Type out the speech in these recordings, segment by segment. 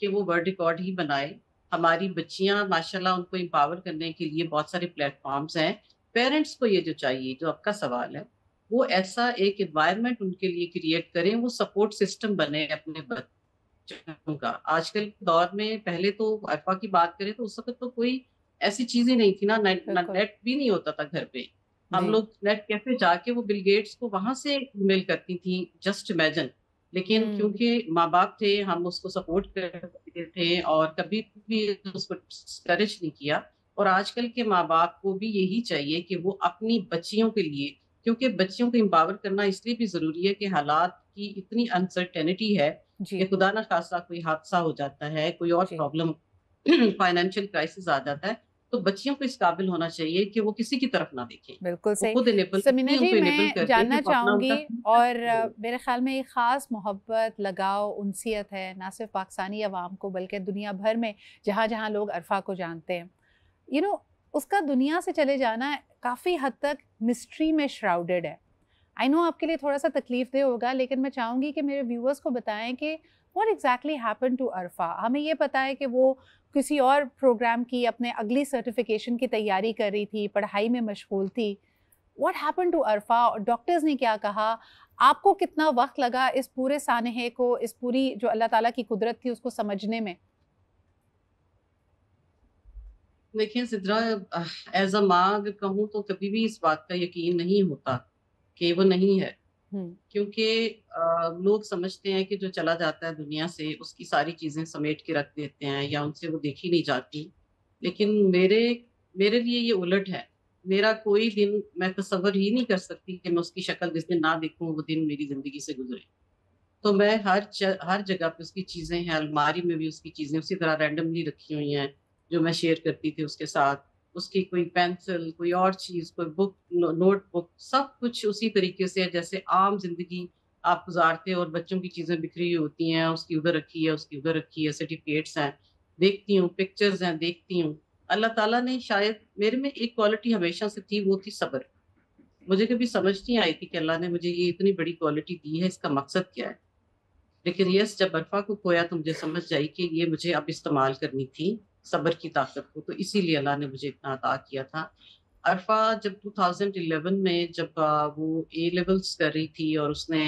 کہ وہ world record ہی بنائے. ہماری بچیاں ماشاءاللہ ان کو امپاور کرنے کے لیے بہت سارے پلیٹ فارمز ہیں. پیرنٹس کو یہ جو چاہیے، جو آپ کا سوال ہے، وہ ایسا ایک انوائرمنٹ ان کے لیے کریٹ کریں، وہ سپورٹ سسٹم بنے اپنے بچوں کا. آج کل کے دور میں، پہلے تو عرفا کی بات کریں تو اس وقت تو کوئی ایسی چیز ہی نہیں تھی نا، بالکل نیٹ بھی نہیں ہوتا تھا گھر پہ. ہم جی لوگ نیٹ کیفے جا کے وہ بل گیٹس کو وہاں سے ای میل کرتی تھیں، جسٹ امیجن. لیکن ہوں کیونکہ ماں باپ تھے، ہم اس کو سپورٹ کرتے تھے اور کبھی بھی اس کو ڈسکریج نہیں کیا. اور آج کل کے ماں باپ کو بھی یہی چاہیے کہ وہ اپنی بچیوں کے لیے، کیونکہ بچیوں کو امپاور کرنا اس لیے بھی ضروری ہے کہ حالات کی اتنی انسرٹینٹی ہے جی کہ خدا نہ خاصہ کوئی حادثہ ہو جاتا ہے، کوئی اور جی پرابلم فائنینشیل کرائسس آ جاتا ہے، تو بچیوں کو اس قابل ہونا چاہیے کہ وہ کسی کی طرف نہ دیکھیں. بالکل وہ صحیح. خود انیبل، سمینا اتنی ان جی کو انیبل میں کر دیں کہ جاننا وہ اپنا چاہوں ان کا گی، اور future. میرے خیال میں ایک خاص محبت، لگاؤ، انسیت ہے نہ صرف پاکستانی عوام کو بلکہ دنیا بھر میں جہاں جہاں لوگ عرفا کو جانتے ہیں. اس کا دنیا سے چلے جانا کافی حد تک مسٹری میں شراؤڈڈ ہے. آئی نو آپ کے لیے تھوڑا سا تکلیف دہ ہوگا، لیکن میں چاہوں گی کہ میرے ویورز کو بتائیں کہ واٹ ایگزیکٹلی ہیپن ٹو عرفا. ہمیں یہ پتہ ہے کہ وہ کسی اور پروگرام کی اپنے اگلی سرٹیفکیشن کی تیاری کر رہی تھی، پڑھائی میں مشغول تھی. What happen to Arfa? Doctors نے کیا کہا؟ آپ کو کتنا وقت لگا اس پورے سانحے کو، اس پوری جو اللہ تعالیٰ کی قدرت تھی اس کو سمجھنے میں؟ دیکھیں سدرا، ایز اے ماں اگر کہوں تو کبھی بھی اس بات کا یقین نہیں ہوتا کہ وہ نہیں ہے. ہوں کیونکہ لوگ سمجھتے ہیں کہ جو چلا جاتا ہے دنیا سے اس کی ساری چیزیں سمیٹ کے رکھ دیتے ہیں یا ان سے وہ دیکھی نہیں جاتی. لیکن میرے لیے یہ الٹ ہے. میرا کوئی دن میں تصور ہی نہیں کر سکتی کہ میں اس کی شکل جس دن نہ دیکھوں وہ دن میری زندگی سے گزرے. تو میں ہر جگہ پہ اس کی چیزیں ہیں، الماری میں بھی اس کی چیزیں اسی طرح رینڈملی رکھی ہوئی ہیں جو میں شیئر کرتی تھی اس کے ساتھ. اس کی کوئی پینسل، کوئی اور چیز، کوئی بک، نوٹ بک، سب کچھ اسی طریقے سے ہے جیسے عام زندگی آپ گزارتے اور بچوں کی چیزیں بکھری ہوئی ہوتی ہیں، اس کی ادھر رکھی ہے، اس کی ادھر رکھی ہے، سرٹیفکیٹس ہیں دیکھتی ہوں، پکچرز ہیں دیکھتی ہوں. اللہ تعالیٰ نے شاید میرے میں ایک کوالٹی ہمیشہ سے تھی، وہ تھی صبر. مجھے کبھی سمجھ نہیں آئی تھی کہ اللہ نے مجھے یہ اتنی بڑی کوالٹی دی ہے، اس کا مقصد کیا ہے. لیکن یس، جب عرفہ کو کھویا تو مجھے سمجھ جائی کہ یہ مجھے اب استعمال کرنی تھی صبر کی طاقت کو، تو اسی لیے اللہ نے مجھے اتنا عطا کیا تھا. عرفہ جب 2011 میں جب وہ اے لیولز کر رہی تھی اور اس نے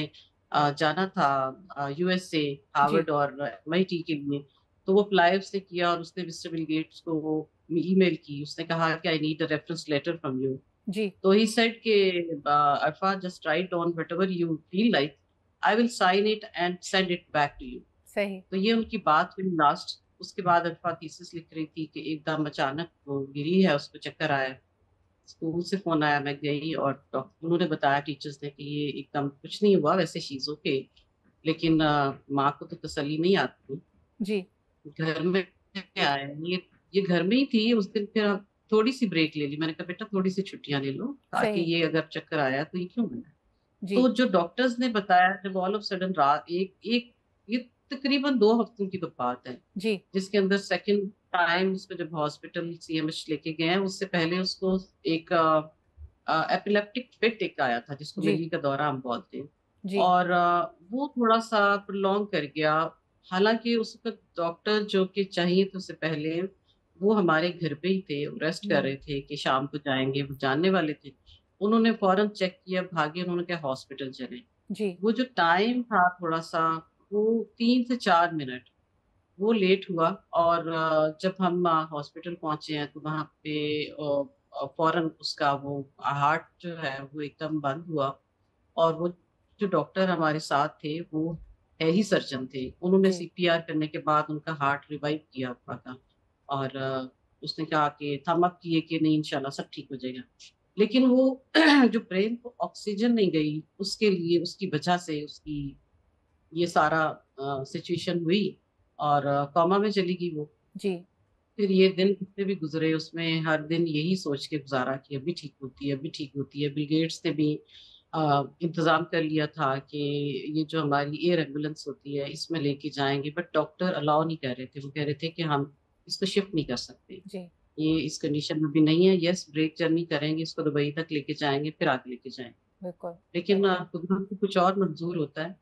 جانا تھا یو ایس اے، جی ہارورڈ اور ایم آئی ٹی کے لیے، تو وہ اپلائی اس نے کیا اور اس نے مسٹر بل گیٹس کو وہ ای میل کی. اس نے کہا کہ I need a reference letter from you. جی تو ہی سیڈ کہ Arfa just write on whatever you feel like, I will sign it and send it back to you. صحیح. تو یہ ان کی بات ہوئی لاسٹ. اس کے بعد عرفہ تھیسس لکھ رہی تھی کہ ایک دم اچانک وہ گری ہے، اس کو چکر آیا. اسکول سے فون آیا، میں گئی اور انہوں نے بتایا ٹیچرز نے کہ یہ ایک دم کچھ نہیں ہوا، ویسے شیز اوکے. لیکن ماں کو تو تسلی نہیں آتی. جی گھر میں آیا یہ گھر میں ہی تھی اس دن. پھر تھوڑی سی بریک لے لی، میں نے کہا بیٹا تھوڑی سی چھٹیاں لے لو تاکہ صحیح. یہ اگر چکر آیا تو یہ کیوں بنا. جی تو جو ڈاکٹرز نے بتایا جب آل آف سڈن رات یہ تقریباً 2 ہفتوں کی تو بات ہے، جی جس کے اندر سیکنڈ ٹائم اس کو جب ہاسپٹل سی ایم ایچ لے کے گئے ہیں، اس سے پہلے اس کو ایک ایپیلیپٹک فٹ ایک آیا تھا جس کو جی ملی کا دورہ ہم بولتے ہیں. جی اور وہ تھوڑا سا پرلونگ کر گیا. حالانکہ اس وقت ڈاکٹر جو کہ چاہیے تو اس سے پہلے وہ ہمارے گھر پہ ہی تھے، ریسٹ کر ہوں رہے تھے کہ شام کو جائیں گے، وہ جاننے والے تھے. انہوں نے فوراً چیک کیا، بھاگے، انہوں نے کہا ہاسپٹل چلیں. جی وہ جو ٹائم تھا تھوڑا سا، وہ 3 سے 4 منٹ وہ لیٹ ہوا. اور جب ہم ہاسپٹل پہنچے ہیں تو وہاں پہ فوراً اس کا وہ ہارٹ جو ہے وہ ایک دم بند ہوا. اور وہ جو ڈاکٹر ہمارے ساتھ تھے وہ ہے ہی سرجن تھے. انہوں نے جی سی پی آر کرنے کے بعد ان کا ہارٹ ریوائو کیا ہوا تھا. اور اس نے کہا کہ تھم اپ کیے کہ نہیں انشاءاللہ سب ٹھیک ہو جائے گا. لیکن وہ جو برین کو آکسیجن نہیں گئی، اس کے لیے اس کی وجہ سے اس کی یہ سارا سچویشن ہوئی اور کوما میں چلی گئی وہ. جی پھر یہ دن کتنے بھی گزرے، اس میں ہر دن یہی سوچ کے گزارا کہ ابھی ٹھیک ہوتی ہے، ابھی ٹھیک ہوتی ہے. بل گیٹس نے بھی انتظام کر لیا تھا کہ یہ جو ہماری ایئر ایمبولینس ہوتی ہے اس میں لے کے جائیں گے، بٹ ڈاکٹر الاؤ نہیں کر رہے تھے. وہ کہہ رہے تھے کہ ہم اس کو شفٹ نہیں کر سکتے، جی یہ اس کنڈیشن میں بھی نہیں ہے. یس بریک جرنی کریں گے، اس کو دبئی تک لے کے جائیں گے، پھر آگے لے کے جائیں گے. بالکل لیکن قدرت کو کچھ اور منظور ہوتا ہے.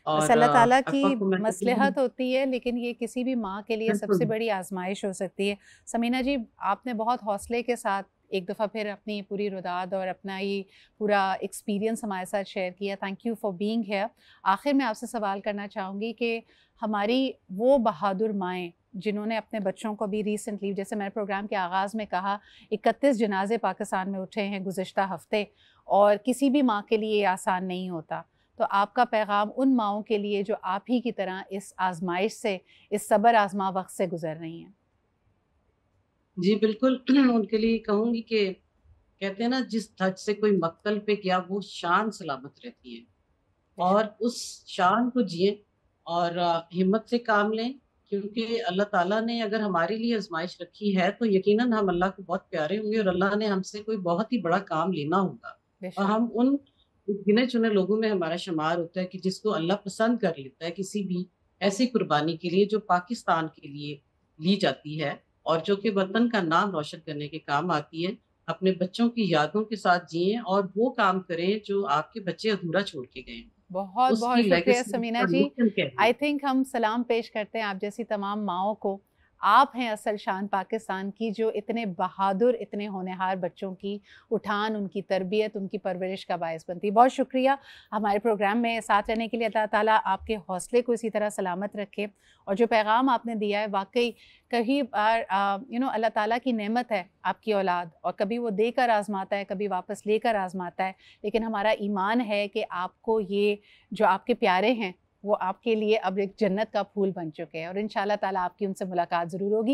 بس اور اللہ تعالیٰ کی افا کو میں تو مصلحت ہوتی ہے، لیکن یہ کسی بھی ماں کے لیے سب سے بالکل بڑی آزمائش ہو سکتی ہے۔ سمینہ جی، آپ نے بہت حوصلے کے ساتھ ایک دفعہ پھر اپنی پوری رداد اور اپنا یہ پورا ایکسپیرینس ہمارے ساتھ شیئر کیا۔ Thank you for being here. آخر میں آپ سے سوال کرنا چاہوں گی کہ ہماری وہ بہادر مائیں جنہوں نے اپنے بچوں کو بھی ریسنٹلی، جیسے میں نے پروگرام کے آغاز میں کہا، 31 جنازے پاکستان میں اٹھے ہیں گزشتہ ہفتے، اور کسی بھی ماں کے لیے یہ آسان نہیں ہوتا۔ تو آپ کا پیغام ان ماؤں کے لیے جو آپ ہی کی طرح اس آزمائش سے، اس صبر آزما وقت سے گزر رہی ہیں؟ جی بالکل ان کے لیے کہوں گی کہ کہتے ہیں نا، جس دھج سے کوئی مقتل پہ گیا وہ شان سلامت رہتی ہے، بے اور شک۔ اس شان کو جئیں اور ہمت سے کام لیں، کیونکہ اللہ تعالیٰ نے اگر ہمارے لیے آزمائش رکھی ہے تو یقیناً ہم اللہ کو بہت پیارے ہوں گے، اور اللہ نے ہم سے کوئی بہت ہی بڑا کام لینا ہوگا، بے اور شک۔ ہم ان گنے چنے لوگوں میں ہمارا شمار ہوتا ہے کہ جس کو اللہ پسند کر لیتا ہے کسی بھی ایسی قربانی کے لیے جو پاکستان کے لیے لی جاتی ہے، اور جو کہ وطن کا نام روشن کرنے کے کام آتی ہے۔ اپنے بچوں کی یادوں کے ساتھ جئیں اور وہ کام کریں جو آپ کے بچے ادھورا چھوڑ کے گئے ہیں، بہت اس کی بہت شکریہ لیگیسی سمینہ کا جی۔ مشن کہتے آئی ہیں۔ تھنک ہم سلام پیش کرتے ہیں آپ جیسی تمام ماؤں کو۔ آپ ہیں اصل شان پاکستان کی، جو اتنے بہادر، اتنے ہونہار بچوں کی اٹھان، ان کی تربیت، ان کی پرورش کا باعث بنتی ہے۔ بہت شکریہ ہمارے پروگرام میں ساتھ رہنے کے لیے۔ اللہ تعالیٰ آپ کے حوصلے کو اسی طرح سلامت رکھے، اور جو پیغام آپ نے دیا ہے واقعی کئی بار اللہ تعالیٰ کی نعمت ہے آپ کی اولاد، اور کبھی وہ دے کر آزماتا ہے، کبھی واپس لے کر آزماتا ہے، لیکن ہمارا ایمان ہے کہ آپ کو یہ جو آپ کے پیارے ہیں وہ آپ کے لیے اب ایک جنت کا پھول بن چکے ہیں، اور انشاءاللہ تعالیٰ آپ کی ان سے ملاقات ضرور ہوگی۔